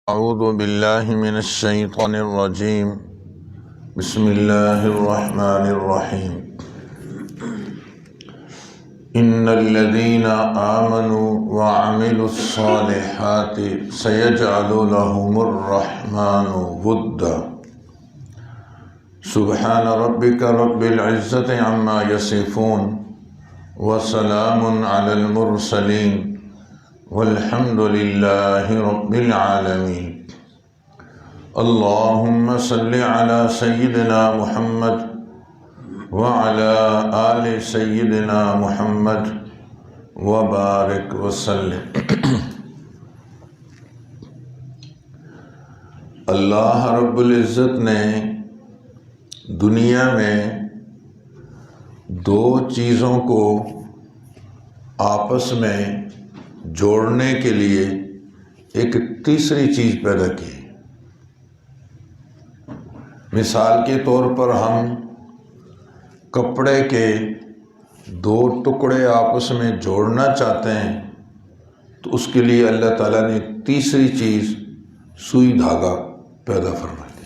اعوذ باللہ من الشیطان الرجیم بسم اللہ الرحمن الرحیم ان الذین آمنوا وعملوا الصالحات سیجعل لهم الرحمن ودا سبحان ربک رب العزۃ عما یصفون وسلام علی المرسلین والحمد للہ رب العالمین اللہم صل علی سیدنا محمد وعلی آل سیدنا محمد وبارک وسلم۔ اللہ رب العزت نے دنیا میں دو چیزوں کو آپس میں جوڑنے کے لیے ایک تیسری چیز پیدا کی۔ مثال کے طور پر ہم کپڑے کے دو ٹکڑے آپس میں جوڑنا چاہتے ہیں تو اس کے لیے اللہ تعالیٰ نے تیسری چیز سوئی دھاگا پیدا فرما دی۔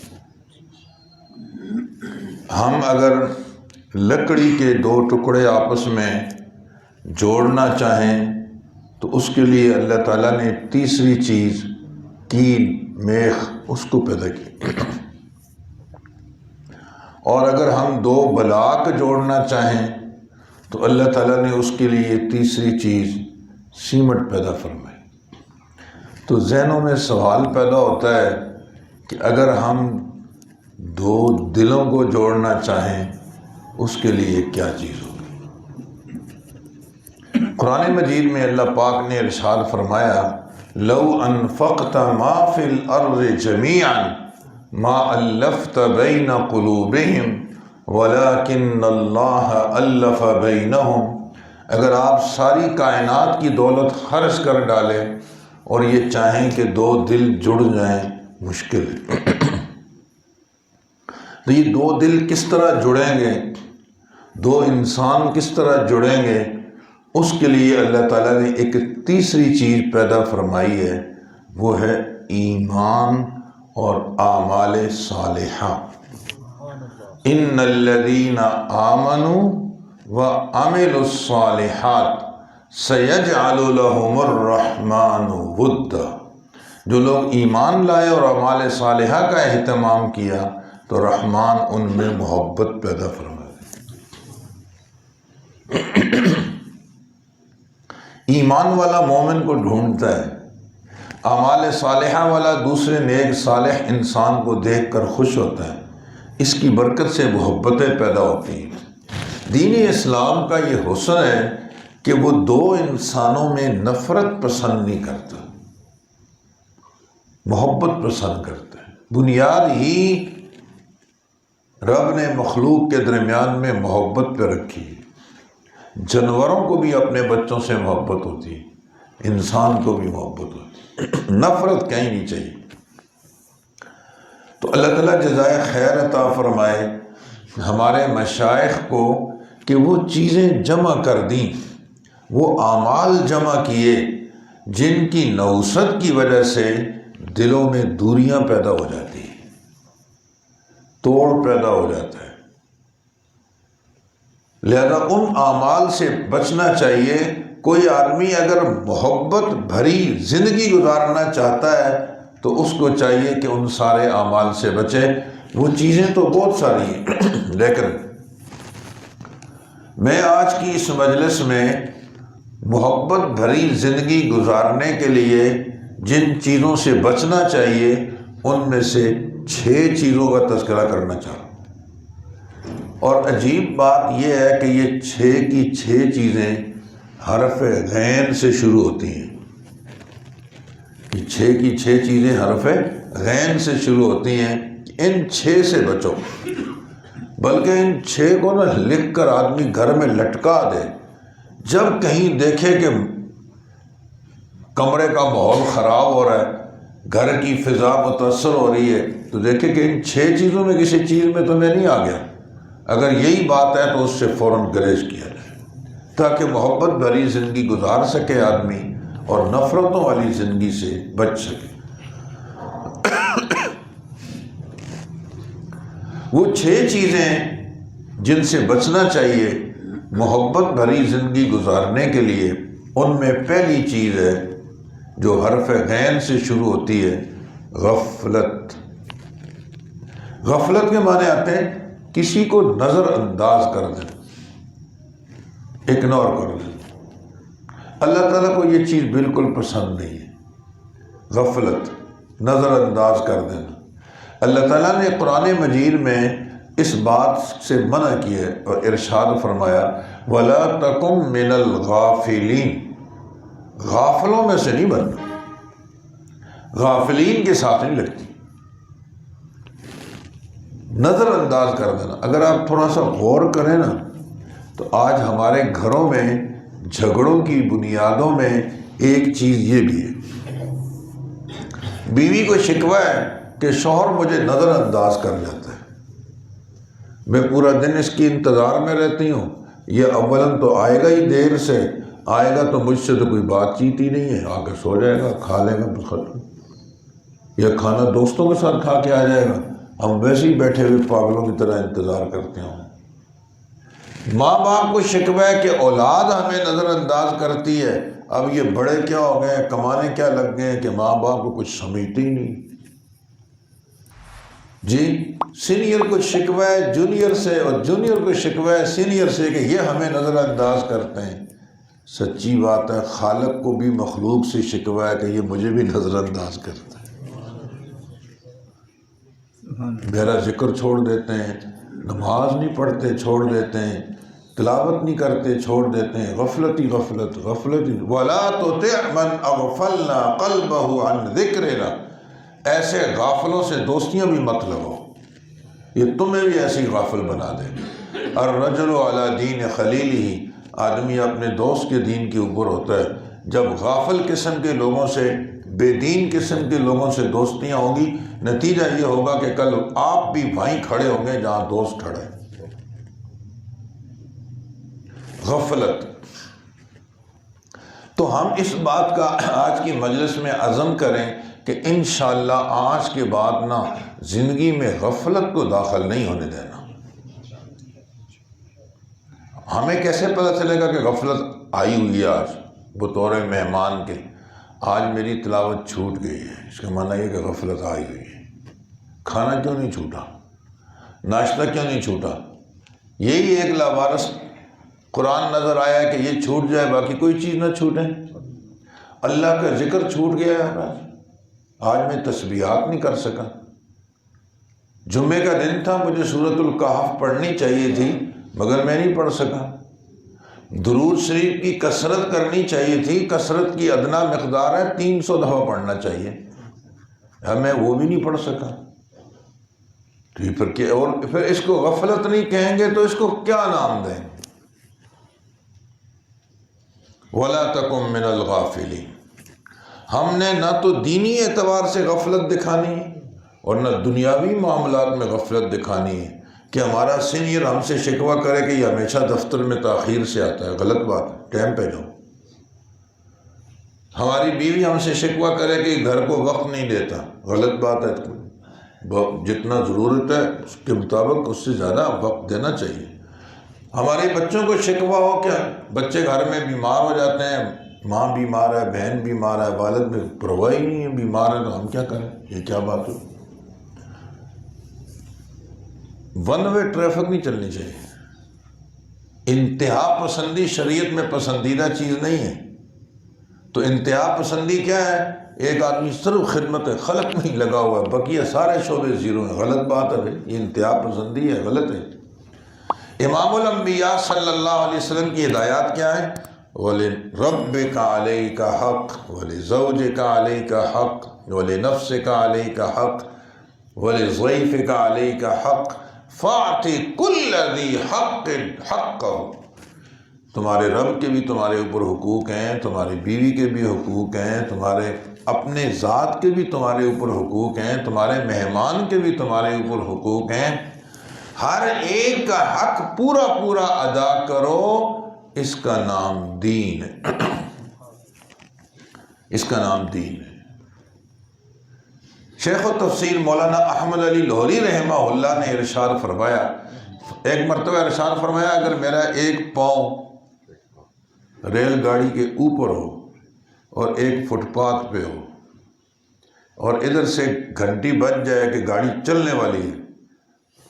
ہم اگر لکڑی کے دو ٹکڑے آپس میں جوڑنا چاہیں تو اس کے لیے اللہ تعالیٰ نے تیسری چیز کیل میخ اس کو پیدا کی۔ اور اگر ہم دو بلاک جوڑنا چاہیں تو اللہ تعالیٰ نے اس کے لیے تیسری چیز سیمٹ پیدا فرمائی۔ تو ذہنوں میں سوال پیدا ہوتا ہے کہ اگر ہم دو دلوں کو جوڑنا چاہیں اس کے لیے کیا چیز ہوگی؟ قرآن مجید میں اللہ پاک نے ارشاد فرمایا لو انفقت ما فی الارض جميعا ما الفت بین قلوبہم ولکن اللہ الف بینہم۔ اگر آپ ساری کائنات کی دولت خرچ کر ڈالیں اور یہ چاہیں کہ دو دل جڑ جائیں مشکل ہے۔ تو یہ دو دل کس طرح جڑیں گے، دو انسان کس طرح جڑیں گے، اس کے لیے اللہ تعالیٰ نے ایک تیسری چیز پیدا فرمائی ہے، وہ ہے ایمان اور اعمال صالحہ۔ ان الذین آمنوا وعملوا الصالحات سیجعل لهم الرحمن ودا۔ جو لوگ ایمان لائے اور اعمال صالحہ کا اہتمام کیا تو رحمان ان میں محبت پیدا فرما۔ ایمان والا مومن کو ڈھونڈتا ہے، اعمال صالحہ والا دوسرے نیک صالح انسان کو دیکھ کر خوش ہوتا ہے، اس کی برکت سے محبتیں پیدا ہوتی ہیں۔ دین اسلام کا یہ حسن ہے کہ وہ دو انسانوں میں نفرت پسند نہیں کرتا، محبت پسند کرتا ہے۔ بنیاد ہی رب نے مخلوق کے درمیان میں محبت پہ رکھی ہے۔ جانوروں کو بھی اپنے بچوں سے محبت ہوتی ہے، انسان کو بھی محبت ہوتی ہے، نفرت کہیں نہیں چاہیے۔ تو اللہ تعالیٰ جزائے خیر عطا فرمائے ہمارے مشائخ کو کہ وہ چیزیں جمع کر دیں، وہ اعمال جمع کیے جن کی نوست کی وجہ سے دلوں میں دوریاں پیدا ہو جاتی ہیں، توڑ پیدا ہو جاتا ہے۔ لہذا ان اعمال سے بچنا چاہیے۔ کوئی آدمی اگر محبت بھری زندگی گزارنا چاہتا ہے تو اس کو چاہیے کہ ان سارے اعمال سے بچے۔ وہ چیزیں تو بہت ساری ہیں، لیکن میں آج کی اس مجلس میں محبت بھری زندگی گزارنے کے لیے جن چیزوں سے بچنا چاہیے ان میں سے 6 چیزوں کا تذکرہ کرنا چاہتا ہوں۔ اور عجیب بات یہ ہے کہ یہ 6 کی 6 چیزیں حرف غین سے شروع ہوتی ہیں۔ یہ 6 کی 6 چیزیں حرف غین سے شروع ہوتی ہیں۔ ان 6 سے بچو، بلکہ ان 6 کو نہ لکھ کر آدمی گھر میں لٹکا دے۔ جب کہیں دیکھے کہ کمرے کا ماحول خراب ہو رہا ہے، گھر کی فضا متاثر ہو رہی ہے، تو دیکھے کہ ان 6 چیزوں میں کسی چیز میں تو میں نہیں آ گیا۔ اگر یہی بات ہے تو اس سے فوراً گریز کیا جائے تاکہ محبت بھری زندگی گزار سکے آدمی اور نفرتوں والی زندگی سے بچ سکے۔ وہ 6 چیزیں جن سے بچنا چاہیے محبت بھری زندگی گزارنے کے لیے، ان میں پہلی چیز ہے جو حرف غین سے شروع ہوتی ہے، غفلت۔ غفلت کے معنی آتے ہیں کسی کو نظر انداز کر دیں، اگنور کر دیں۔ اللہ تعالیٰ کو یہ چیز بالکل پسند نہیں ہے، غفلت، نظر انداز کر دینا۔ اللہ تعالیٰ نے قرآن مجید میں اس بات سے منع کی ہے اور ارشاد فرمایا وَلَا تَكُن مِّنَ الْغَافِلِينَ، غافلوں میں سے نہیں بننا، غافلین کے ساتھ نہیں لگتی، نظر انداز کر دینا۔ اگر آپ تھوڑا سا غور کریں نا تو آج ہمارے گھروں میں جھگڑوں کی بنیادوں میں ایک چیز یہ بھی ہے، بیوی کو شکوہ ہے کہ شوہر مجھے نظر انداز کر جاتا ہے، میں پورا دن اس کی انتظار میں رہتی ہوں، یہ اولاً تو آئے گا ہی دیر سے، آئے گا تو مجھ سے تو کوئی بات چیت ہی نہیں ہے، آ کے سو جائے گا، کھا لے گا بس ختم، یا کھانا دوستوں کے ساتھ کھا کے آ جائے گا، ہم ویسے ہی بیٹھے ہوئے پاگلوں کی طرح انتظار کرتے ہوں۔ ماں باپ کو شکوہ ہے کہ اولاد ہمیں نظر انداز کرتی ہے، اب یہ بڑے کیا ہو گئے، کمانے کیا لگ گئے کہ ماں باپ کو کچھ سمجھتے ہی نہیں۔ جی سینئر کو شکوہ ہے جونیئر سے، اور جونیئر کو شکوہ ہے سینئر سے کہ یہ ہمیں نظر انداز کرتے ہیں۔ سچی بات ہے، خالق کو بھی مخلوق سے شکوہ ہے کہ یہ مجھے بھی نظر انداز کرتا ہے، میرا ذکر چھوڑ دیتے ہیں، نماز نہیں پڑھتے چھوڑ دیتے ہیں، تلاوت نہیں کرتے چھوڑ دیتے ہیں، غفلت ہی غفلت، غفلت ہی۔ وَلَا تُطِعْ مَنْ أَغْفَلْنَا قَلْبَهُ عَنْ ذِكْرِنَا، ایسے غافلوں سے دوستیاں بھی مت لگو، یہ تمہیں بھی ایسی غافل بنا دے گی۔ الرجل علی دین خلیلہ، آدمی اپنے دوست کے دین کے اوپر ہوتا ہے۔ جب غافل قسم کے لوگوں سے، بے دین قسم کے لوگوں سے دوستیاں ہوں گی، نتیجہ یہ ہوگا کہ کل آپ بھی وہیں کھڑے ہوں گے جہاں دوست کھڑے۔ غفلت۔ تو ہم اس بات کا آج کی مجلس میں عزم کریں کہ انشاءاللہ آج کے بعد نا زندگی میں غفلت کو داخل نہیں ہونے دینا۔ ہمیں کیسے پتہ چلے گا کہ غفلت آئی ہوئی ہے آج بطور مہمان کے؟ آج میری تلاوت چھوٹ گئی ہے، اس کا معنی یہ کہ غفلت آئی ہوئی ہے۔ کھانا کیوں نہیں چھوٹا، ناشتہ کیوں نہیں چھوٹا؟ یہی ایک لاوارث قرآن نظر آیا کہ یہ چھوٹ جائے باقی کوئی چیز نہ چھوٹے۔ اللہ کا ذکر چھوٹ گیا ہے، آج میں تسبیحات نہیں کر سکا۔ جمعے کا دن تھا، مجھے سورۃ الکہف پڑھنی چاہیے تھی مگر میں نہیں پڑھ سکا۔ درود شریف کی کثرت کرنی چاہیے تھی، کثرت کی ادنا مقدار ہے 300 دفعہ پڑھنا چاہیے، میں وہ بھی نہیں پڑھ سکا۔ تو یہ پھر کیا، اور پھر اس کو غفلت نہیں کہیں گے تو اس کو کیا نام دیں؟ وَلَا تَكُن مِّنَ الْغَافِلِينَ۔ ہم نے نہ تو دینی اعتبار سے غفلت دکھانی ہے اور نہ دنیاوی معاملات میں غفلت دکھانی ہے کہ ہمارا سینئر ہم سے شکوہ کرے کہ یہ ہمیشہ دفتر میں تاخیر سے آتا ہے، غلط بات ہے، ٹائم پہ جاؤ۔ ہماری بیوی ہم سے شکوہ کرے کہ گھر کو وقت نہیں دیتا، غلط بات ہے، جتنا ضرورت ہے اس کے مطابق اس سے زیادہ وقت دینا چاہیے۔ ہمارے بچوں کو شکوہ ہو کہ بچے گھر میں بیمار ہو جاتے ہیں، ماں بیمار ہے، بہن بیمار ہے، والد میں پرواہ ہی نہیں ہے، بیمار ہے تو ہم کیا کریں؟ یہ کیا بات ہو؟ ون وے ٹریفک نہیں چلنی چاہیے۔ انتہا پسندی شریعت میں پسندیدہ چیز نہیں ہے۔ تو انتہا پسندی کیا ہے؟ ایک آدمی صرف خدمت خلق میں ہی لگا ہوا ہے، بقیہ سارے شعبے زیرو ہیں، غلط بات ہے، یہ انتہا پسندی ہے، غلط ہے۔ امام الانبیاء صلی اللہ علیہ وسلم کی ہدایات کیا ہے؟ وَلِرَبِّكَ عَلَيْكَ حَقٌّ وَلِزَوْجِكَ عَلَيْكَ حَقٌّ وَلِنَفْسِكَ عَلَيْكَ حَقٌّ وَلِضَيْفِكَ عَلَيْكَ حَقٌّ فَأْتِ كُلَّ ذِي حَقٍّ حَقَّهُ۔ تمہارے رب کے بھی تمہارے اوپر حقوق ہیں، تمہاری بیوی کے بھی حقوق ہیں، تمہارے اپنے ذات کے بھی تمہارے اوپر حقوق ہیں، تمہارے مہمان کے بھی تمہارے اوپر حقوق ہیں۔ ہر ایک کا حق پورا پورا ادا کرو، اس کا نام دین ہے، اس کا نام دین ہے۔ شیخ و تفسیر مولانا احمد علی لاہوری رحمہ اللہ نے ارشاد فرمایا، ایک مرتبہ ارشاد فرمایا، اگر میرا ایک پاؤں ریل گاڑی کے اوپر ہو اور ایک فٹ پاتھ پہ ہو اور ادھر سے گھنٹی بج جائے کہ گاڑی چلنے والی ہے،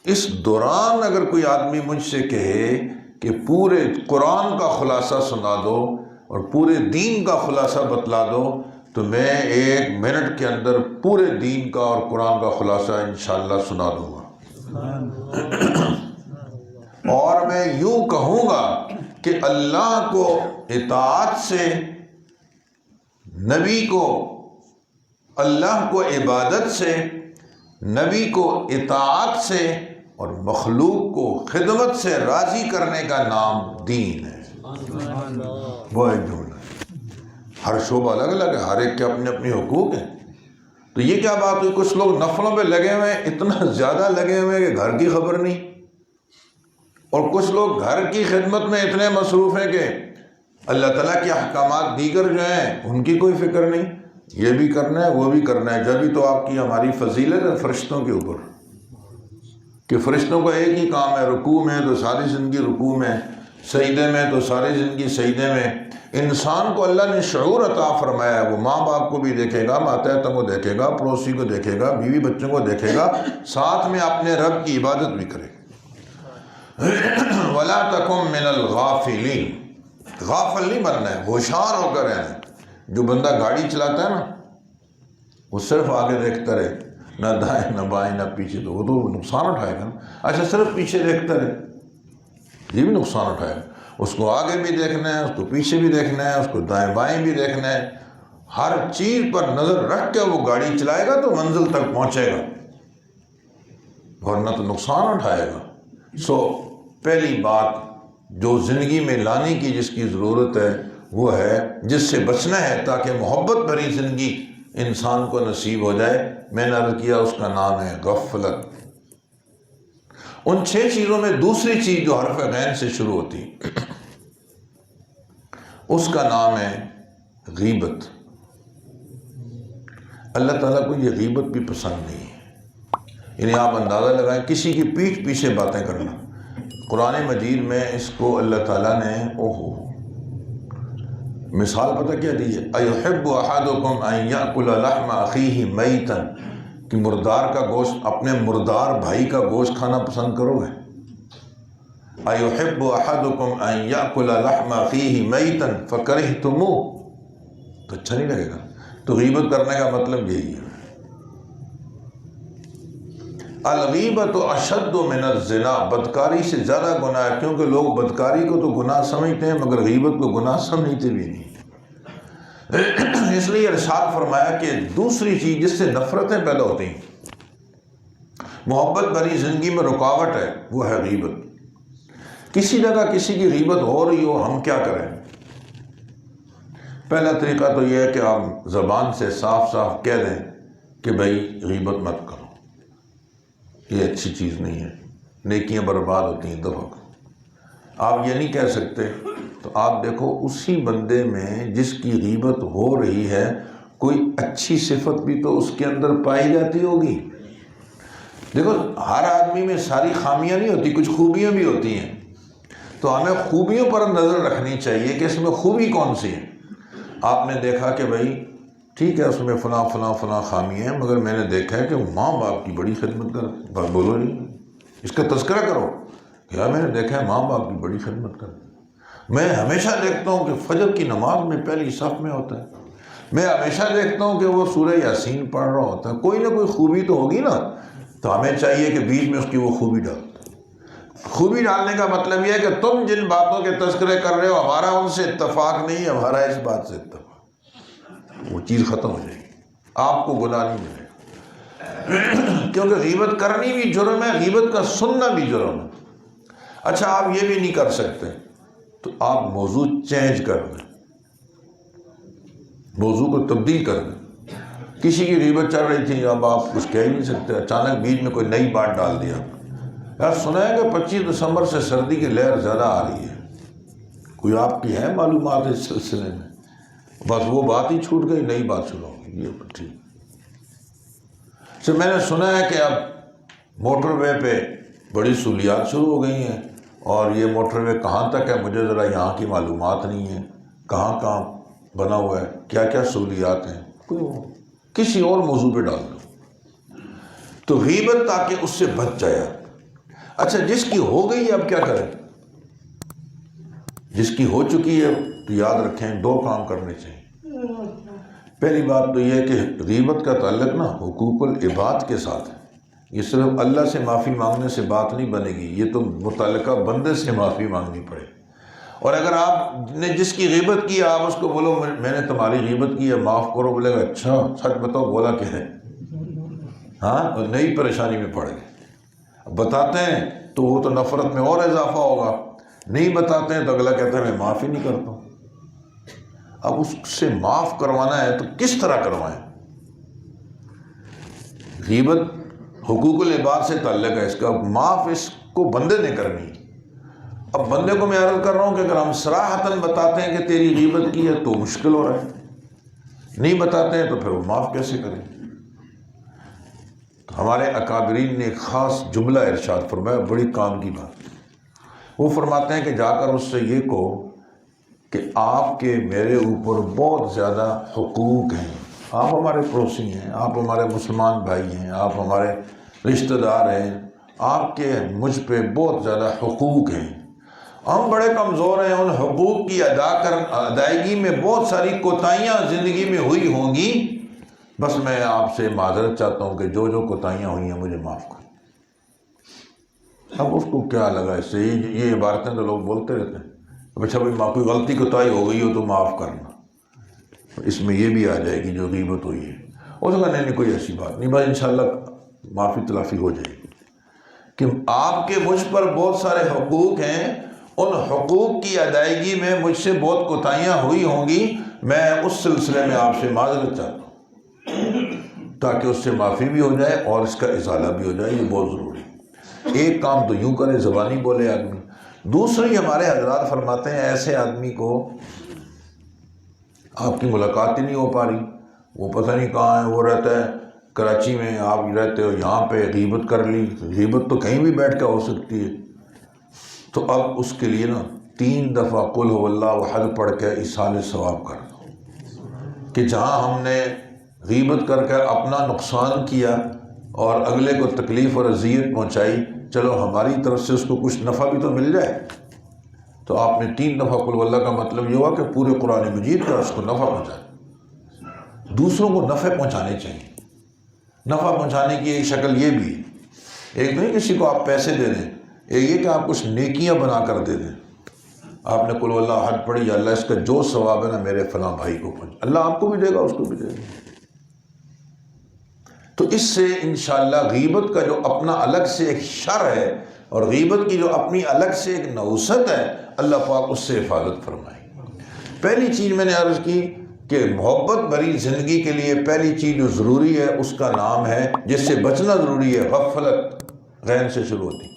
اس دوران اگر کوئی آدمی مجھ سے کہے کہ پورے قرآن کا خلاصہ سنا دو اور پورے دین کا خلاصہ بتلا دو، تو میں 1 منٹ کے اندر پورے دین کا اور قرآن کا خلاصہ انشاءاللہ سنا دوں گا۔ اور میں یوں کہوں گا کہ اللہ کو اطاعت سے، نبی کو، اللہ کو عبادت سے، نبی کو اطاعت سے اور مخلوق کو خدمت سے راضی کرنے کا نام دین ہے۔ وہ ایک جملہ ہے، ہر شعبہ الگ الگ ہے، ہر ایک کے اپنے اپنے حقوق ہیں۔ تو یہ کیا بات ہوئی، کچھ لوگ نفلوں پہ لگے ہوئے ہیں، اتنا زیادہ لگے ہوئے ہیں کہ گھر کی خبر نہیں، اور کچھ لوگ گھر کی خدمت میں اتنے مصروف ہیں کہ اللہ تعالیٰ کے احکامات دیگر جو ہیں ان کی کوئی فکر نہیں، یہ بھی کرنا ہے وہ بھی کرنا ہے۔ جبھی تو آپ کی ہماری فضیلت ہے فرشتوں کے اوپر، کہ فرشتوں کا ایک ہی کام ہے، رکوع میں تو ساری زندگی رکوع میں، سجدے میں تو ساری زندگی سجدے میں۔ انسان کو اللہ نے شعور عطا فرمایا ہے، وہ ماں باپ کو بھی دیکھے گا، ماتحتوں کو دیکھے گا، پڑوسی کو دیکھے گا، بیوی بچوں کو دیکھے گا، ساتھ میں اپنے رب کی عبادت بھی کرے گا۔ وَلَا تَكُن مِّنَ الْغَافِلِينَ، غافل نہیں بننا ہے، ہوشیار ہو کر رہنا ہے۔ جو بندہ گاڑی چلاتا ہے نا، وہ صرف آگے دیکھتا رہے، نہ دائیں نہ بائیں نہ پیچھے، تو وہ تو نقصان اٹھائے گا نا۔ اچھا صرف پیچھے دیکھتا رہے، یہ بھی نقصان اٹھائے گا۔ اس کو آگے بھی دیکھنا ہے، اس کو پیچھے بھی دیکھنا ہے، اس کو دائیں بائیں بھی دیکھنا ہے، ہر چیز پر نظر رکھ کے وہ گاڑی چلائے گا تو منزل تک پہنچے گا، ورنہ تو نقصان اٹھائے گا۔ پہلی بات جو زندگی میں لانے کی جس کی ضرورت ہے وہ ہے، جس سے بچنا ہے تاکہ محبت بھری زندگی انسان کو نصیب ہو جائے، میں نے عرض کیا اس کا نام ہے غفلت۔ ان 6 چیزوں میں دوسری چیز جو حرف غین سے شروع ہوتی اس کا نام ہے غیبت۔ اللہ تعالیٰ کو یہ غیبت بھی پسند نہیں ہے، یعنی آپ اندازہ لگائیں کسی کی پیٹھ پیچھے باتیں کرنا۔ قرآن مجید میں اس کو اللہ تعالیٰ نے مثال پتہ کیا دی ہے، أَيُحِبُّ أَحَدُكُمْ أَن يَأْكُلَ لَحْمَ أَخِيهِ مَيْتًا، کہ مردار کا گوشت، اپنے مردار بھائی کا گوشت کھانا پسند کرو گے؟ أَيُحِبُّ أَحَدُكُمْ أَن يَأْكُلَ لَحْمَ أَخِيهِ مَيْتًا فَكَرِهْتُمُوهُ، تو اچھا نہیں لگے گا۔ تو غیبت کرنے کا مطلب یہی ہے۔ الغیبت اشد من الزنا، بدکاری سے زیادہ گناہ ہے، کیونکہ لوگ بدکاری کو تو گناہ سمجھتے ہیں مگر غیبت کو گناہ سمجھتے بھی نہیں۔ اس لیے ارشاد فرمایا کہ دوسری چیز جس سے نفرتیں پیدا ہوتی ہیں، محبت بھری زندگی میں رکاوٹ ہے، وہ ہے غیبت۔ کسی جگہ کسی کی غیبت ہو رہی ہو، ہم کیا کریں؟ پہلا طریقہ تو یہ ہے کہ آپ زبان سے صاف صاف کہہ دیں کہ بھائی غیبت مت کرو، یہ اچھی چیز نہیں ہے، نیکیاں برباد ہوتی ہیں، دفعہ۔ آپ یہ نہیں کہہ سکتے تو آپ دیکھو اسی بندے میں جس کی غیبت ہو رہی ہے کوئی اچھی صفت بھی تو اس کے اندر پائی جاتی ہوگی۔ دیکھو ہر آدمی میں ساری خامیاں نہیں ہوتی، کچھ خوبیاں بھی ہوتی ہیں، تو ہمیں خوبیوں پر نظر رکھنی چاہیے کہ اس میں خوبی کون سی ہے۔ آپ نے دیکھا کہ بھائی ٹھیک ہے اس میں فلاں فلاں فلاں خامی ہے، مگر میں نے دیکھا ہے کہ وہ ماں باپ کی بڑی خدمت کر، بات بولو نہیں، اس کا تذکرہ کرو، کیا میں نے دیکھا ہے ماں باپ کی بڑی خدمت کر۔ میں ہمیشہ دیکھتا ہوں کہ فجر کی نماز میں پہلی صف میں ہوتا ہے، میں ہمیشہ دیکھتا ہوں کہ وہ سورہ یاسین پڑھ رہا ہوتا ہے، کوئی نہ کوئی خوبی تو ہوگی نا، تو ہمیں چاہیے کہ بیچ میں اس کی وہ خوبی ڈال۔ خوبی ڈالنے کا مطلب یہ ہے کہ تم جن باتوں کے تذکرے کر رہے ہو ہمارا ان سے اتفاق نہیں، ہمارا اس بات سے اتفاق، وہ چیز ختم ہو جائے گی، آپ کو گناہ نہیں ملے گا۔ کیونکہ غیبت کرنی بھی جرم ہے، غیبت کا سننا بھی جرم ہے۔ اچھا آپ یہ بھی نہیں کر سکتے تو آپ موضوع چینج کر دیں، موضوع کو تبدیل کر دیں۔ کسی کی غیبت چل رہی تھی، اب آپ کچھ کہہ نہیں سکتے، اچانک بیچ میں کوئی نئی بات ڈال دیا، یار سنا ہے کہ 25 دسمبر سے سردی کی لہر زیادہ آ رہی ہے، کوئی آپ کی ہے معلومات اس سلسلے میں؟ بس وہ بات ہی چھوٹ گئی، نئی بات شروع ہو گئی، یہ ٹھیک۔ تو میں نے سنا ہے کہ اب موٹر وے پہ بڑی سہولیات شروع ہو گئی ہیں، اور یہ موٹر وے کہاں تک ہے مجھے ذرا یہاں کی معلومات نہیں ہے، کہاں کہاں بنا ہوا ہے، کیا کیا سہولیات ہیں، کسی اور موضوع پہ ڈال دو تو غیبت، تاکہ اس سے بچ جائے۔ اچھا جس کی ہو گئی ہے اب کیا کریں؟ جس کی ہو چکی ہے تو یاد رکھیں دو کام کرنے چاہیے۔ پہلی بات تو یہ ہے کہ غیبت کا تعلق نا حقوق العباد کے ساتھ ہے، یہ صرف اللہ سے معافی مانگنے سے بات نہیں بنے گی، یہ تو متعلقہ بندے سے معافی مانگنی پڑے۔ اور اگر آپ نے جس کی غیبت کی آپ اس کو بولو میں نے تمہاری غیبت کی ہے معاف کرو، بولے گا اچھا سچ بتاؤ بولا کیا ہے، ہاں اور نئی پریشانی میں پڑ گئے۔ بتاتے ہیں تو وہ تو نفرت میں اور اضافہ ہوگا، نہیں بتاتے ہیں تو اگلا کہتا ہے میں معاف ہی نہیں کرتا۔ اب اس سے معاف کروانا ہے تو کس طرح کروائیں؟ غیبت حقوق العباد سے تعلق ہے، اس کا معاف اس کو بندے نے کرنی۔ اب بندے کو میں عرض کر رہا ہوں کہ اگر ہم صراحتاً بتاتے ہیں کہ تیری غیبت کی ہے تو مشکل ہو رہا ہے، نہیں بتاتے ہیں تو پھر وہ معاف کیسے کریں؟ تو ہمارے اکابرین نے ایک خاص جملہ ارشاد فرمایا، بڑی کام کی بات۔ وہ فرماتے ہیں کہ جا کر اس سے یہ کہو کہ آپ کے میرے اوپر بہت زیادہ حقوق ہیں، آپ ہمارے پڑوسی ہیں، آپ ہمارے مسلمان بھائی ہیں، آپ ہمارے رشتہ دار ہیں، آپ کے مجھ پہ بہت زیادہ حقوق ہیں، ہم بڑے کمزور ہیں، ان حقوق کی ادائیگی میں بہت ساری کوتاہیاں زندگی میں ہوئی ہوں گی، بس میں آپ سے معذرت چاہتا ہوں کہ جو جو کوتاہیاں ہوئی ہیں مجھے معاف کریں۔ اب اس کو کیا لگا اس سے، یہ عبارتیں تو لوگ بولتے رہتے ہیں، اچھا بھائی کوئی غلطی کوتاہی ہو گئی ہو تو معاف کرنا، اس میں یہ بھی آ جائے گی جو غیبت ہوئی ہے۔ اس کا نہیں کوئی ایسی بات نہیں، بس انشاءاللہ معافی تلافی ہو جائے گی کہ آپ کے مجھ پر بہت سارے حقوق ہیں، ان حقوق کی ادائیگی میں مجھ سے بہت کوتاہیاں ہوئی ہوں گی، میں اس سلسلے میں آپ سے معذرت چاہتا ہوں، تاکہ اس سے معافی بھی ہو جائے اور اس کا ازالہ بھی ہو جائے، یہ بہت ضروری ہے۔ ایک کام تو یوں کرے زبانی بولے آدمی، دوسری ہمارے حضرات فرماتے ہیں ایسے آدمی کو آپ کی ملاقات ہی نہیں ہو پا رہی، وہ پتہ نہیں کہاں ہے، وہ رہتا ہے کراچی میں، آپ رہتے ہو یہاں پہ، غیبت کر لی، غیبت تو کہیں بھی بیٹھ کے ہو سکتی ہے، تو اب اس کے لیے نا 3 دفعہ قل هو اللہ احد پڑھ کے ایصال ثواب کر دو، کہ جہاں ہم نے غیبت کر کے اپنا نقصان کیا اور اگلے کو تکلیف اور اذیت پہنچائی، چلو ہماری طرف سے اس کو کچھ نفع بھی تو مل جائے۔ تو آپ نے 3 دفعہ قل هو اللہ کا مطلب یہ ہوا کہ پورے قرآن مجید کا اس کو نفع پہنچائے۔ دوسروں کو نفع پہنچانے چاہیے، نفع پہنچانے کی ایک شکل یہ بھی ہے، ایک نہیں کسی کو آپ پیسے دے دیں، ایک یہ کہ آپ کچھ نیکیاں بنا کر دے دیں۔ آپ نے قل هو اللہ احد پڑھی، یا اللہ اس کا جو ثواب ہے نا میرے فلاں بھائی کو پہنچ، اللہ آپ کو بھی دے گا اس کو بھی دے گا۔ تو اس سے انشاءاللہ غیبت کا جو اپنا الگ سے ایک شر ہے اور غیبت کی جو اپنی الگ سے ایک نوست ہے، اللہ پاک اس سے حفاظت فرمائے۔ پہلی چیز میں نے عرض کی کہ محبت بھری زندگی کے لیے پہلی چیز جو ضروری ہے اس کا نام ہے، جس سے بچنا ضروری ہے، غفلت، غین سے شروع ہوتی۔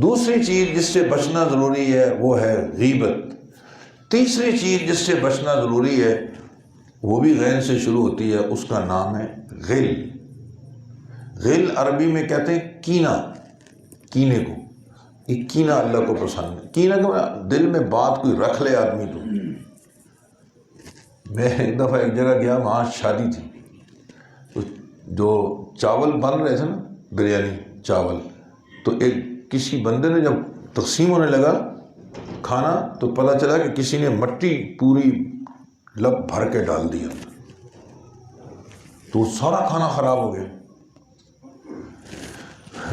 دوسری چیز جس سے بچنا ضروری ہے وہ ہے غیبت۔ تیسری چیز جس سے بچنا ضروری ہے وہ بھی غین سے شروع ہوتی ہے، اس کا نام ہے غل۔ غل عربی میں کہتے ہیں کینہ، کینے کو، یہ کینہ اللہ کو پسند ہے۔ کینہ کو دل میں بات کوئی رکھ لے آدمی تو۔ میں ایک دفعہ ایک جگہ گیا، وہاں شادی تھی، تو جو چاول بن رہے تھے نا، بریانی چاول، تو ایک کسی بندے نے جب تقسیم ہونے لگا کھانا تو پتہ چلا کہ کسی نے مٹی پوری لب بھر کے ڈال دیا، تو سارا کھانا خراب ہو گیا۔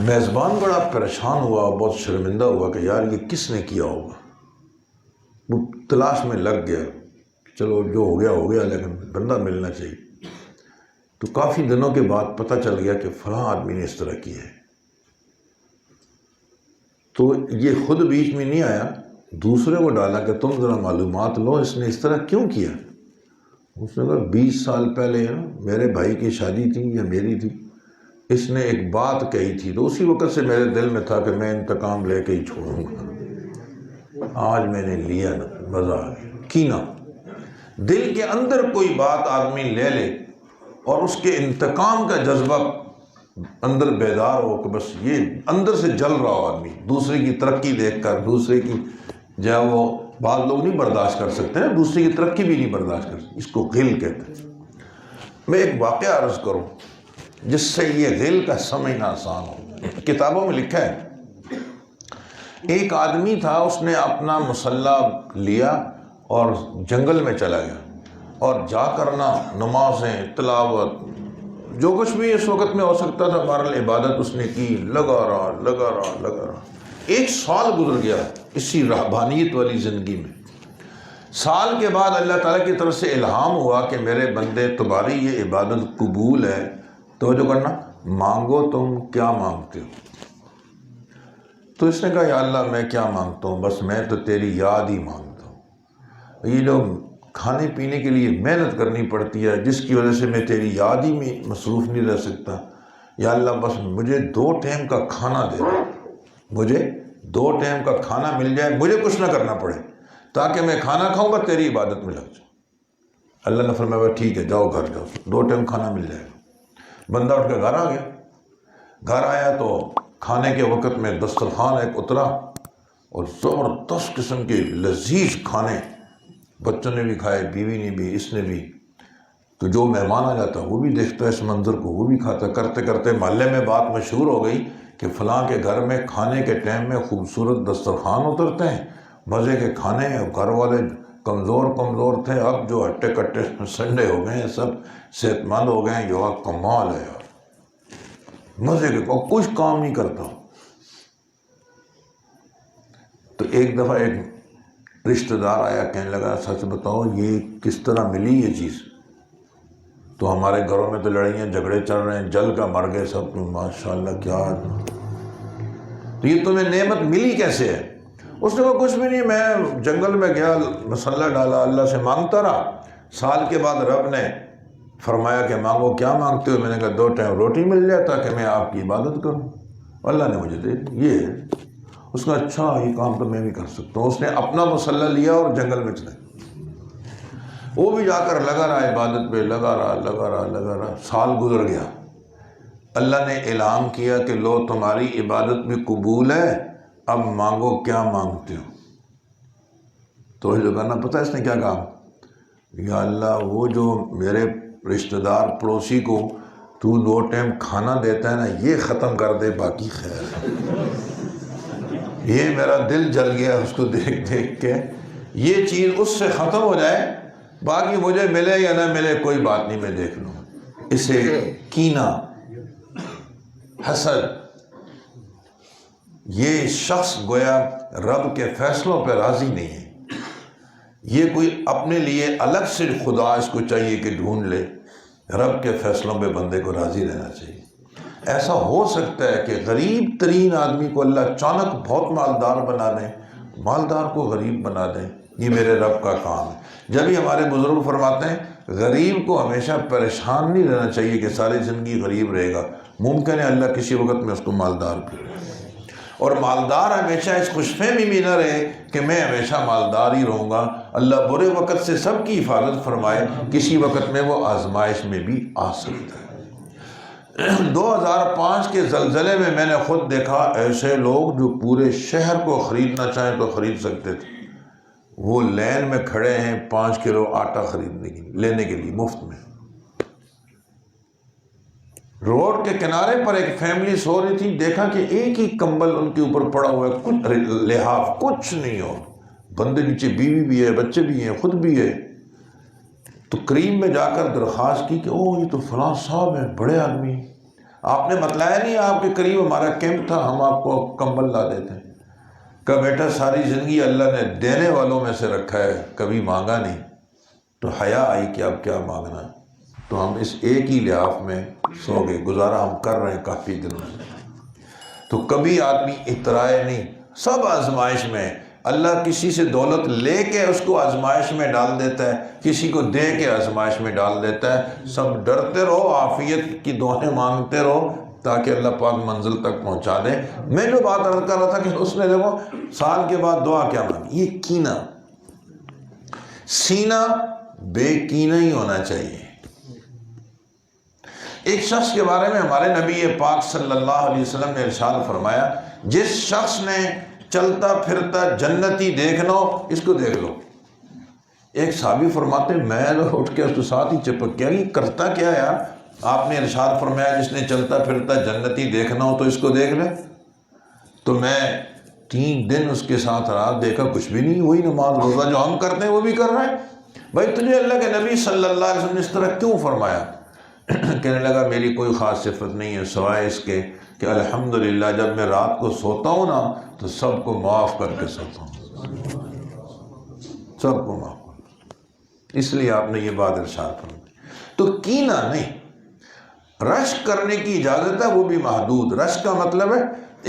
میزبان بڑا پریشان ہوا، بہت شرمندہ ہوا کہ یار یہ کس نے کیا ہوگا۔ وہ تلاش میں لگ گیا، چلو جو ہو گیا ہو گیا، لیکن بندہ ملنا چاہیے۔ تو کافی دنوں کے بعد پتہ چل گیا کہ فلاں آدمی نے اس طرح کیا ہے۔ تو یہ خود بیچ میں نہیں آیا، دوسرے کو ڈالا کہ تم ذرا معلومات لو اس نے اس طرح کیوں کیا۔ اس نے کہا 20 سال پہلے میرے بھائی کی شادی تھی یا میری تھی، اس نے ایک بات کہی تھی، تو اسی وقت سے میرے دل میں تھا کہ میں انتقام لے کے ہی چھوڑوں گا، آج میں نے لیا نا، مزہ آ گیا۔ کینہ، دل کے اندر کوئی بات آدمی لے لے اور اس کے انتقام کا جذبہ اندر بیدار ہو کہ بس یہ اندر سے جل رہا ہو آدمی، دوسرے کی ترقی دیکھ کر، دوسرے کی جو وہ بعض لوگ نہیں برداشت کر سکتے ہیں، دوسرے کی ترقی بھی نہیں برداشت کر سکتے، اس کو غل کہتے ہیں۔ میں ایک واقعہ عرض کروں جس سے یہ غل کا سمجھنا آسان ہو۔ کتابوں میں لکھا ہے ایک آدمی تھا، اس نے اپنا مسلح لیا اور جنگل میں چلا گیا، اور جا کرنا نمازیں، تلاوت، جو کچھ بھی اس وقت میں ہو سکتا تھا، بہرحال عبادت اس نے کی، لگا رہا۔ 1 سال گزر گیا اسی رہبانیت والی زندگی میں۔ سال کے بعد اللہ تعالیٰ کی طرف سے الہام ہوا کہ میرے بندے تمہاری یہ عبادت قبول ہے، توجہ کرنا، مانگو تم کیا مانگتے ہو؟ تو اس نے کہا یا اللہ میں کیا مانگتا ہوں، بس میں تو تیری یاد ہی مانگتا ہوں۔ یہ لوگ کھانے پینے کے لیے محنت کرنی پڑتی ہے جس کی وجہ سے میں تیری یاد ہی میں مصروف نہیں رہ سکتا، یا اللہ بس مجھے 2 ٹائم کا کھانا دے دو، مجھے 2 ٹائم کا کھانا مل جائے، مجھے کچھ نہ کرنا پڑے، تاکہ میں کھانا کھاؤں گا تیری عبادت میں لگ جاؤں۔ اللہ نے فرمایا ٹھیک ہے جاؤ گھر جاؤ، 2 ٹائم کھانا مل جائے گا۔ بندہ اٹھ کے گھر آ گیا، گھر آیا تو کھانے کے وقت میں دسترخوان ایک اترا اور زبردست قسم کے لذیذ کھانے، بچوں نے بھی کھائے، بیوی نے بھی، اس نے بھی، تو جو مہمان آ جاتا وہ بھی دیکھتا ہے اس منظر کو، وہ بھی کھاتا۔ کرتے کرتے محلے میں بات مشہور ہو گئی کہ فلاں کے گھر میں کھانے کے ٹائم میں خوبصورت دسترخوان اترتے ہیں، مزے کے کھانے، گھر والے کمزور تھے، اب جو ہٹے کٹے سنڈے ہو گئے ہیں، سب صحت مند ہو گئے ہیں، جو کمال ہے یار، مزے کے کچھ کام نہیں کرتا۔ تو ایک دفعہ ایک رشتہ دار آیا، کہنے لگا سچ بتاؤ یہ کس طرح ملی یہ چیز؟ تو ہمارے گھروں میں تو لڑائیاں جھگڑے چل رہے ہیں، جل کا مر گئے سب، ماشاءاللہ کیا، تو یہ تمہیں نعمت ملی کیسے ہے؟ اس نے کہا کچھ بھی نہیں، میں جنگل میں گیا، مسلح ڈالا، اللہ سے مانگتا رہا، سال کے بعد رب نے فرمایا کہ مانگو کیا مانگتے ہو؟ میں نے کہا 2 ٹائم روٹی مل جائے تاکہ میں آپ کی عبادت کروں، اللہ نے مجھے دے دی، یہ ہے۔ اس کا اچھا یہ کام تو میں بھی کر سکتا ہوں۔ اس نے اپنا مسلح لیا اور جنگل میں چلا، وہ بھی جا کر لگا رہا عبادت پہ، لگا رہا، سال گزر گیا۔ اللہ نے اعلان کیا کہ لو تمہاری عبادت بھی قبول ہے، اب مانگو کیا مانگتے ہو؟ تو جو کرنا پتہ اس نے کیا کہا؟ یا اللہ وہ جو میرے رشتہ دار پڑوسی کو تو 2 ٹائم کھانا دیتا ہے نا، یہ ختم کر دے، باقی خیر ہے۔ یہ میرا دل جل گیا اس کو دیکھ کے، یہ چیز اس سے ختم ہو جائے، باقی مجھے ملے یا نہ ملے کوئی بات نہیں، میں دیکھ لوں۔ اسے کینہ، حسد، یہ شخص گویا رب کے فیصلوں پہ راضی نہیں ہے، یہ کوئی اپنے لیے الگ سے خدا اس کو چاہیے کہ ڈھونڈ لے، رب کے فیصلوں پہ بندے کو راضی رہنا چاہیے۔ ایسا ہو سکتا ہے کہ غریب ترین آدمی کو اللہ اچانک بہت مالدار بنا دیں، مالدار کو غریب بنا دیں، یہ میرے رب کا کام ہے۔ جب ہی ہمارے بزرگ فرماتے ہیں غریب کو ہمیشہ پریشان نہیں رہنا چاہیے کہ ساری زندگی غریب رہے گا، ممکن ہے اللہ کسی وقت میں اس کو مالدار بھی، اور مالدار ہمیشہ اس خوش فہمی میں نہ رہے کہ میں ہمیشہ مالدار ہی رہوں گا۔ اللہ برے وقت سے سب کی حفاظت فرمائے، کسی وقت میں وہ آزمائش میں بھی آ سکتا ہے۔ 2005 کے زلزلے میں میں نے خود دیکھا ایسے لوگ جو پورے شہر کو خریدنا چاہیں تو خرید سکتے تھے، وہ لین میں کھڑے ہیں 5 کلو آٹا خریدنے کے لینے کے لیے مفت میں۔ روڈ کے کنارے پر ایک فیملی سو رہی تھی، دیکھا کہ ایک ہی کمبل ان کے اوپر پڑا ہوا ہے، کچھ لحاف کچھ نہیں ہو، بندے نیچے بیوی بھی ہے، بچے بھی ہیں، خود بھی ہے۔ تو قریب میں جا کر درخواست کی کہ اوہ یہ تو فلاں صاحب ہیں، بڑے آدمی، آپ نے بتلایا نہیں آپ کے قریب ہمارا کیمپ تھا، ہم آپ کو کمبل لا دیتے ہیں۔ کہا بیٹا ساری زندگی اللہ نے دینے والوں میں سے رکھا ہے، کبھی مانگا نہیں، تو حیا آئی کہ اب کیا مانگنا ہے، تو ہم اس ایک ہی لحاف میں سو گئے، گزارا ہم کر رہے ہیں کافی دنوں سے۔ تو کبھی آدمی اترائے نہیں، سب آزمائش میں، اللہ کسی سے دولت لے کے اس کو آزمائش میں ڈال دیتا ہے، کسی کو دے کے آزمائش میں ڈال دیتا ہے۔ سب ڈرتے رہو، عافیت کی دعائیں مانگتے رہو تاکہ اللہ پاک منزل تک پہنچا دے۔ میں جو بات عرض کر رہا تھا کہ اس نے دیکھو سال کے بعد دعا کیا مانگی، یہ کینہ، سینہ بے کینہ ہی ہونا چاہیے۔ ایک شخص کے بارے میں ہمارے نبی پاک صلی اللہ علیہ وسلم نے ارشاد فرمایا، جس شخص نے چلتا پھرتا جنتی دیکھنا ہو اس کو دیکھ لو۔ ایک صحابی فرماتے میں اٹھ کے اس کے ساتھ ہی چپک گیا، یہ کرتا کیا یار؟ آپ نے ارشاد فرمایا جس نے چلتا پھرتا جنتی دیکھنا ہو تو اس کو دیکھ لے۔ تو میں 3 دن اس کے ساتھ رات دیکھا، کچھ بھی نہیں، وہی نماز روزہ جو ہم کرتے ہیں وہ بھی کر رہے ہیں۔ بھائی تجھے اللہ کے نبی صلی اللہ علیہ وسلم نے اس طرح کیوں فرمایا؟ کہنے لگا میری کوئی خاص صفت نہیں ہے سوائے اس کے کہ الحمدللہ جب میں رات کو سوتا ہوں نا تو سب کو معاف کر کے سوتا ہوں، سب کو معاف کر۔ اس لیے آپ نے یہ بات ارشاد فرمائی۔ تو کینہ نہیں، رشک کرنے کی اجازت ہے، وہ بھی محدود۔ رشک کا مطلب ہے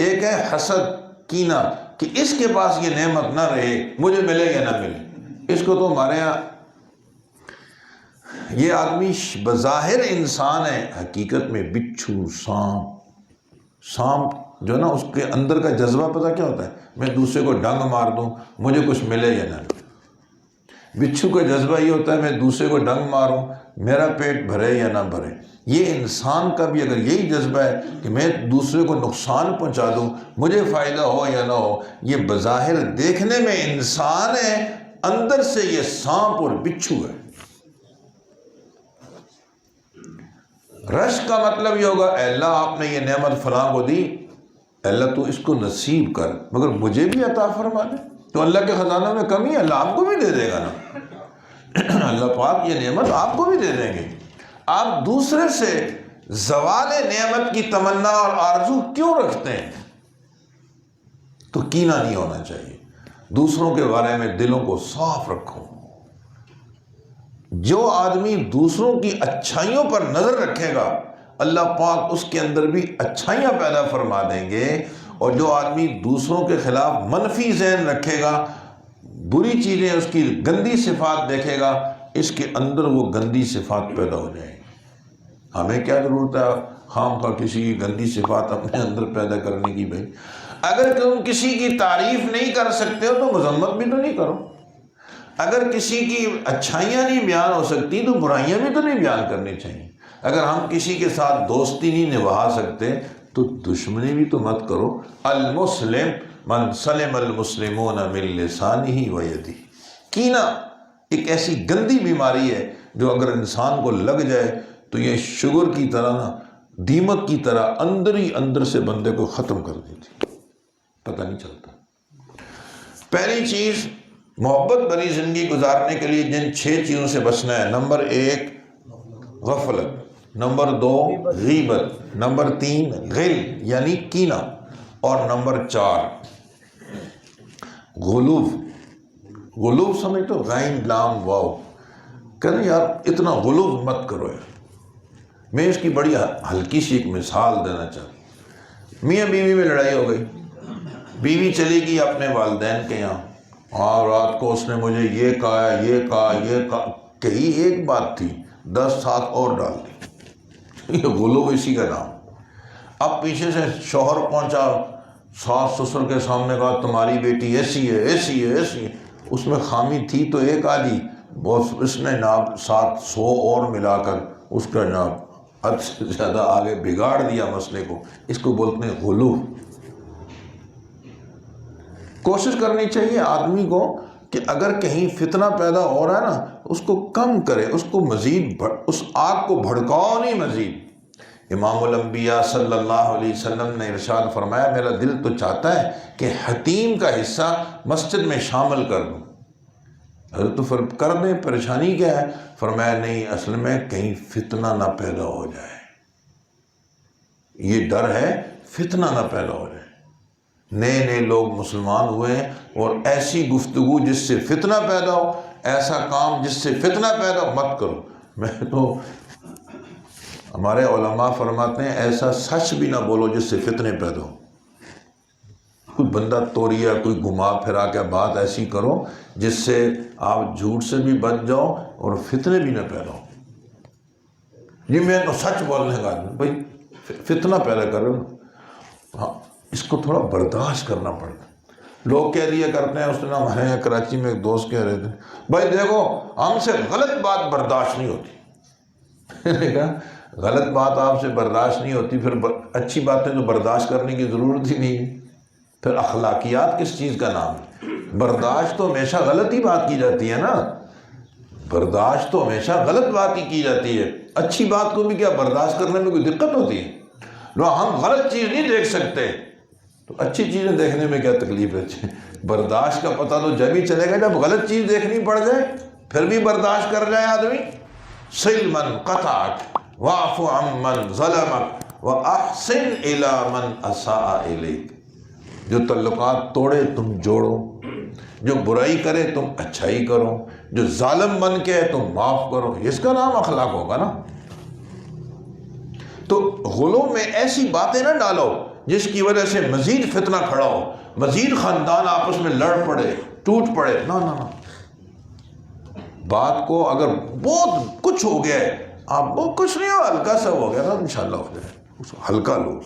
ایک ہے حسد، کینہ، کہ اس کے پاس یہ نعمت نہ رہے، مجھے ملے یا نہ ملے۔ اس کو تو ہمارے یہاں یہ آدمی بظاہر انسان ہے، حقیقت میں بچھو، سانپ جو ہے نا، اس کے اندر کا جذبہ پتہ کیا ہوتا ہے؟ میں دوسرے کو ڈنگ مار دوں مجھے کچھ ملے یا نہ ملے۔ بچھو کا جذبہ یہ ہوتا ہے میں دوسرے کو ڈنگ ماروں میرا پیٹ بھرے یا نہ بھرے۔ یہ انسان کا بھی اگر یہی جذبہ ہے کہ میں دوسرے کو نقصان پہنچا دوں مجھے فائدہ ہو یا نہ ہو، یہ بظاہر دیکھنے میں انسان ہے، اندر سے یہ سانپ اور بچھو ہے۔ رشک کا مطلب یہ ہوگا اے اللہ آپ نے یہ نعمت فلاں کو دی، اے اللہ تو اس کو نصیب کر مگر مجھے بھی عطا فرما دے۔ تو اللہ کے خزانوں میں کمی ہے، اللہ آپ کو بھی دے دے گا نا۔ اللہ پاک یہ نعمت آپ کو بھی دے دیں گے۔ آپ دوسرے سے زوال نعمت کی تمنا اور آرزو کیوں رکھتے ہیں؟ تو کینہ نہیں ہونا چاہیے۔ دوسروں کے بارے میں دلوں کو صاف رکھو۔ جو آدمی دوسروں کی اچھائیوں پر نظر رکھے گا اللہ پاک اس کے اندر بھی اچھائیاں پیدا فرما دیں گے، اور جو آدمی دوسروں کے خلاف منفی ذہن رکھے گا، بری چیزیں، اس کی گندی صفات دیکھے گا، اس کے اندر وہ گندی صفات پیدا ہو جائیں گی۔ ہمیں کیا ضرورت ہے خام خواہ کسی کی گندی صفات اپنے اندر پیدا کرنے کی؟ بھائی اگر تم کسی کی تعریف نہیں کر سکتے ہو تو مذمت بھی تو نہیں کرو۔ اگر کسی کی اچھائیاں نہیں بیان ہو سکتی تو برائیاں بھی تو نہیں بیان کرنی چاہیے۔ اگر ہم کسی کے ساتھ دوستی نہیں نبھا سکتے تو دشمنی بھی تو مت کرو۔ المسلم من سلم المسلمون من لسانہ و یدہ۔ کینہ ایک ایسی گندی بیماری ہے جو اگر انسان کو لگ جائے تو یہ شوگر کی طرح نا، دیمک کی طرح اندر ہی اندر سے بندے کو ختم کر دیتی، پتہ نہیں چلتا۔ پہلی چیز محبت بھری زندگی گزارنے کے لیے جن 6 چیزوں سے بچنا ہے، نمبر 1 غفلت، نمبر 2 غیبت، نمبر 3 غل یعنی کینہ، اور نمبر 4 غلوف۔ غلوف سمجھتے ہو؟ غین لام واو، کہتے یار اتنا غلوف مت کرو یار۔ میں اس کی بڑی ہلکی سی ایک مثال دینا چاہتا ہوں۔ میاں بیوی میں لڑائی ہو گئی، بیوی چلی گئی اپنے والدین کے یہاں، اور رات کو اس نے مجھے یہ کہا، یہ کہا، یہ کہا، کہی ایک بات تھی 10 ساتھ اور ڈال دی۔ یہ غلو اسی کا نام۔ اب پیچھے سے شوہر پہنچا، ساس سسر کے سامنے کہا تمہاری بیٹی ایسی ہے، ایسی ہے، ایسی ہے۔ اس میں خامی تھی تو ایک آدھی، اس نے ناب ساتھ 100 اور ملا کر اس کا ناب حد سے زیادہ آگے بگاڑ دیا مسئلے کو۔ اس کو بولتے ہیں غلو۔ کوشش کرنی چاہیے آدمی کو کہ اگر کہیں فتنہ پیدا ہو رہا ہے نا اس کو کم کرے، اس کو مزید اس آگ کو بھڑکاؤ نہیں مزید۔ امام الانبیاء صلی اللہ علیہ وسلم نے ارشاد فرمایا میرا دل تو چاہتا ہے کہ حتیم کا حصہ مسجد میں شامل کر دوں۔ حضرت تو کر دیں، پریشانی کیا ہے؟ فرمایا نہیں، اصل میں کہیں فتنہ نہ پیدا ہو جائے، یہ ڈر ہے فتنہ نہ پیدا ہو جائے۔ نئے نئے لوگ مسلمان ہوئے ہیں اور ایسی گفتگو جس سے فتنہ پیدا ہو، ایسا کام جس سے فتنہ پیدا ہو مت کرو۔ میں تو ہمارے علماء فرماتے ہیں ایسا سچ بھی نہ بولو جس سے فتنے پیدا ہو۔ کوئی بندہ توڑیا، کوئی گھما پھرا کے بات ایسی کرو جس سے آپ جھوٹ سے بھی بچ جاؤ اور فتنے بھی نہ پیدا ہو۔ جی میں تو سچ بولنے کا بھائی فتنہ پیدا کر رہے ہو، ہاں اس کو تھوڑا برداشت کرنا پڑتا ہے۔ لوگ کہہ دیا کرتے ہیں، اس دن ہمارے یہاں کراچی میں ایک دوست کہہ رہے تھے بھائی دیکھو ہم سے غلط بات برداشت نہیں ہوتی۔ میں نے کہا غلط بات آپ سے برداشت نہیں ہوتی، پھر اچھی باتیں تو برداشت کرنے کی ضرورت ہی نہیں ہے۔ پھر اخلاقیات کس چیز کا نام ہے؟ برداشت تو ہمیشہ غلط ہی بات کی جاتی ہے نا، برداشت تو ہمیشہ غلط بات ہی کی جاتی ہے۔ اچھی بات کو بھی کیا برداشت کرنے میں کوئی دقت ہوتی ہے؟ لو ہم غلط چیز نہیں دیکھ سکتے تو اچھی چیزیں دیکھنے میں کیا تکلیف ہے؟ برداشت کا پتہ تو جب ہی چلے گا جب غلط چیز دیکھنی پڑ جائے، پھر بھی برداشت کر جائے آدمی۔ سل من قطعک واعف عن من ظلمک واحسن الی من اساء الیک۔ جو تعلقات توڑے تم جوڑو، جو برائی کرے تم اچھائی کرو، جو ظالم بن کے ہے تم معاف کرو، اس کا نام اخلاق ہوگا نا۔ تو غلو میں ایسی باتیں نہ ڈالو جس کی وجہ سے مزید فتنہ کھڑا ہو، مزید خاندان آپس میں لڑ پڑے، ٹوٹ پڑے۔ نہ نہ نہ، بات کو اگر بہت کچھ ہو گیا ہے، آپ بہت کچھ نہیں ہو، ہلکا سا ہو گیا نا، انشاءاللہ ہو جائے، اس کو ہلکا لو۔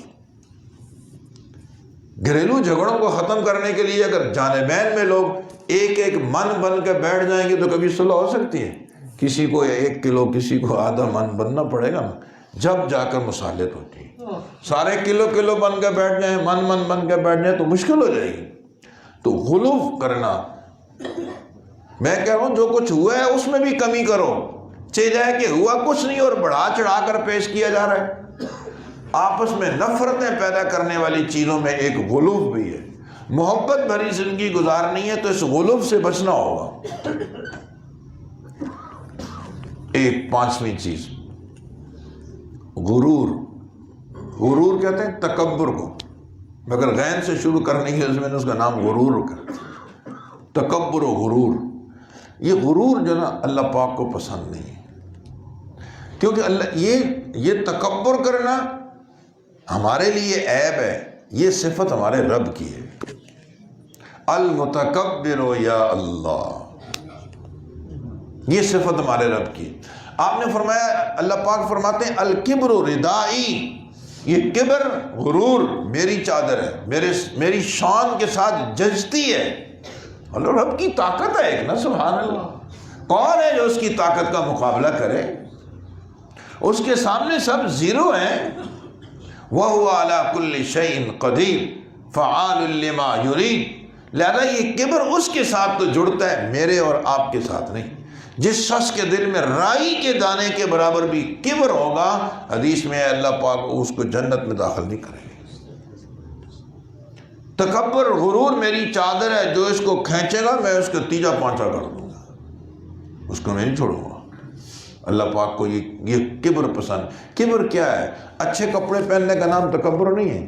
گھریلو جھگڑوں کو ختم کرنے کے لیے اگر جانبین میں لوگ ایک ایک من بن کے بیٹھ جائیں گے تو کبھی صلح ہو سکتی ہے؟ کسی کو 1 کلو، کسی کو آدھا من بننا پڑے گا نا، جب جا کر مصالحت ہوتی ہے۔ سارے کلو بن کے بیٹھ جائیں، من بن کے بیٹھ جائیں تو مشکل ہو جائے گی۔ تو غلو کرنا، میں کہہ رہا ہوں جو کچھ ہوا ہے اس میں بھی کمی کرو، چاہے کہ ہوا کچھ نہیں اور بڑھا چڑھا کر پیش کیا جا رہا ہے۔ آپس میں نفرتیں پیدا کرنے والی چیزوں میں ایک غلو بھی ہے۔ محبت بھری زندگی گزارنی ہے تو اس غلو سے بچنا ہوگا۔ ایک 5ویں چیز، غرور کہتے ہیں تکبر کو، مگر غین سے شروع کرنے کی وجہ سے اس کا نام غرور رکھا۔ تکبر و غرور، یہ غرور جو نا اللہ پاک کو پسند نہیں ہے، کیونکہ اللہ یہ تکبر کرنا ہمارے لیے عیب ہے، یہ صفت ہمارے رب کی ہے۔ المتکبر یا اللہ، یہ صفت ہمارے رب کی۔ آپ نے فرمایا، اللہ پاک فرماتے ہیں الکبر ردائی، یہ کبر غرور میری چادر ہے، میری شان کے ساتھ جچتی ہے۔ اللہ رب کی طاقت ہے ایک نا، سبحان اللہ۔ کون ہے جو اس کی طاقت کا مقابلہ کرے؟ اس کے سامنے سب زیرو ہیں۔ وَهُوَ عَلَى كُلِّ شَيْءٍ قَدِيرٌ فَعَالٌ لِمَا يُرِيدُ۔ لہذا یہ کبر اس کے ساتھ تو جڑتا ہے، میرے اور آپ کے ساتھ نہیں۔ جس شخص کے دل میں رائی کے دانے کے برابر بھی کبر ہوگا، حدیث میں اللہ پاک اس کو جنت میں داخل نہیں کرے گا۔ تکبر غرور میری چادر ہے، جو اس کو کھینچے گا میں اس کو تیجا پانچا کر دوں گا، اس کو میں نہیں چھوڑوں گا۔ اللہ پاک کو یہ کبر پسند۔ کبر کیا ہے؟ اچھے کپڑے پہننے کا نام تکبر نہیں ہے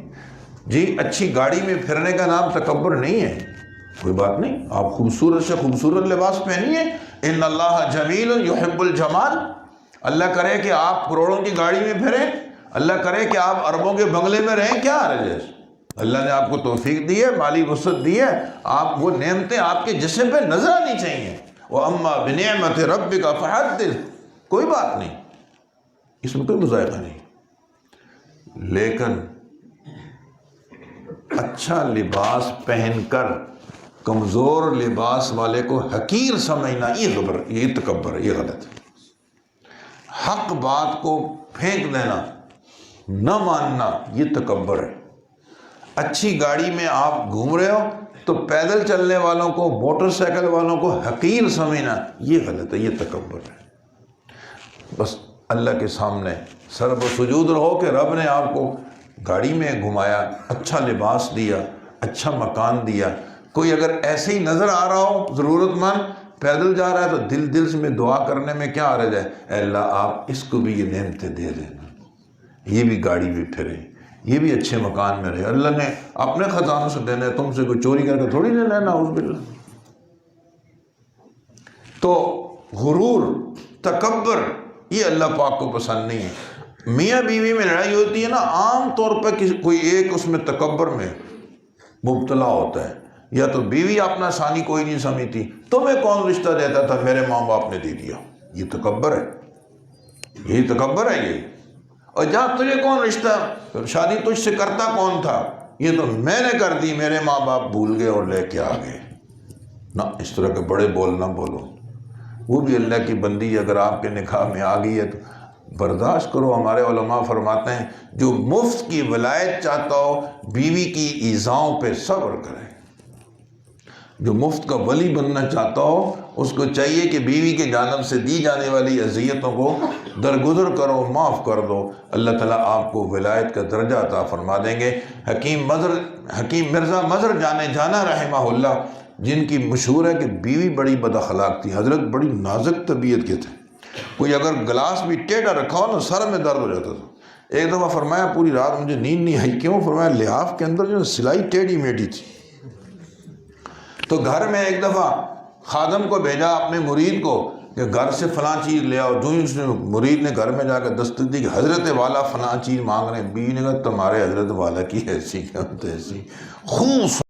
جی، اچھی گاڑی میں پھرنے کا نام تکبر نہیں ہے، کوئی بات نہیں۔ آپ خوبصورت سے خوبصورت لباس پہنیے، ان اللہ جمیل یحب الجمال۔ اللہ کرے کہ آپ کروڑوں کی گاڑی میں پھریں، اللہ کرے کہ آپ اربوں کے بنگلے میں رہیں، کیا حرج ہے؟ اللہ نے آپ کو توفیق دی ہے، مالی وسعت دی ہے، آپ وہ نعمتیں آپ کے جسم پہ نظر آنی چاہیے۔ وَأَمَّا بِنِعْمَةِ رَبِّكَ فَحَدِّثْ، کوئی بات نہیں، اس میں کوئی مذائقہ نہیں۔ لیکن اچھا لباس پہن کر کمزور لباس والے کو حقیر سمجھنا، یہ تکبر ہے، یہ غلط ہے۔ حق بات کو پھینک دینا، نہ ماننا، یہ تکبر ہے۔ اچھی گاڑی میں آپ گھوم رہے ہو تو پیدل چلنے والوں کو، موٹر سائیکل والوں کو حقیر سمجھنا، یہ غلط ہے، یہ تکبر ہے۔ بس اللہ کے سامنے سر و سجود رہو کہ رب نے آپ کو گاڑی میں گھمایا، اچھا لباس دیا، اچھا مکان دیا۔ کوئی اگر ایسے ہی نظر آ رہا ہو ضرورت مند پیدل جا رہا ہے تو دل سے میں دعا کرنے میں کیا حرج ہے؟ اے اللہ آپ اس کو بھی یہ نعمتیں دے دینا، یہ بھی گاڑی میں پھرے، یہ بھی اچھے مکان میں رہے۔ اللہ نے اپنے خزانوں سے دینا ہے، تم سے کوئی چوری کر کے تھوڑی نہیں لینا، اعوذ باللہ۔ تو غرور، تکبر، یہ اللہ پاک کو پسند نہیں ہے۔ میاں بیوی میں لڑائی ہوتی ہے نا، عام طور پہ کوئی ایک اس میں تکبر میں مبتلا ہوتا ہے، یا تو بیوی اپنا ثانی کوئی نہیں سمجھتی، تمہیں کون رشتہ دیتا تھا، میرے ماں باپ نے دے دیا، یہ تکبر ہے، یہی تکبر ہے یہ۔ اور جہاں تجھے کون رشتہ، شادی تجھ سے کرتا کون تھا، یہ تو میں نے کر دی، میرے ماں باپ بھول گئے اور لے کے آ گئے۔ نہ، اس طرح کے بڑے بول نہ بولو۔ وہ بھی اللہ کی بندی اگر آپ کے نکاح میں آ گئی ہے تو برداشت کرو۔ ہمارے علماء فرماتے ہیں جو مفت کی ولایت چاہتا ہو بیوی کی ایذاؤں پہ صبر کرے۔ جو مفت کا ولی بننا چاہتا ہو اس کو چاہیے کہ بیوی کے جانب سے دی جانے والی اذیتوں کو درگزر کرو، معاف کر دو، اللہ تعالیٰ آپ کو ولایت کا درجہ عطا فرما دیں گے۔ حکیم مرزا مظہر جانا رحمہ اللہ، جن کی مشہور ہے کہ بیوی بڑی بد اخلاق تھی، حضرت بڑی نازک طبیعت کے تھے، کوئی اگر گلاس بھی ٹیڑھا رکھا ہو نا سر میں درد ہو جاتا تھا۔ ایک دفعہ فرمایا پوری رات مجھے نیند نہیں آئی، کیوں؟ فرمایا لحاف کے اندر جو سلائی ٹیڑھی میڑھی تھی۔ تو گھر میں ایک دفعہ خادم کو بھیجا اپنے مرید کو کہ گھر سے فلاں چیز لے آؤ۔ جو ہی اس نے مرید نے گھر میں جا کر دستک دی کہ حضرت والا فلاں چیز مانگ رہے ہیں، بیوی نے کہا تمہارے حضرت والا کی ایسی کیا ایسی خوب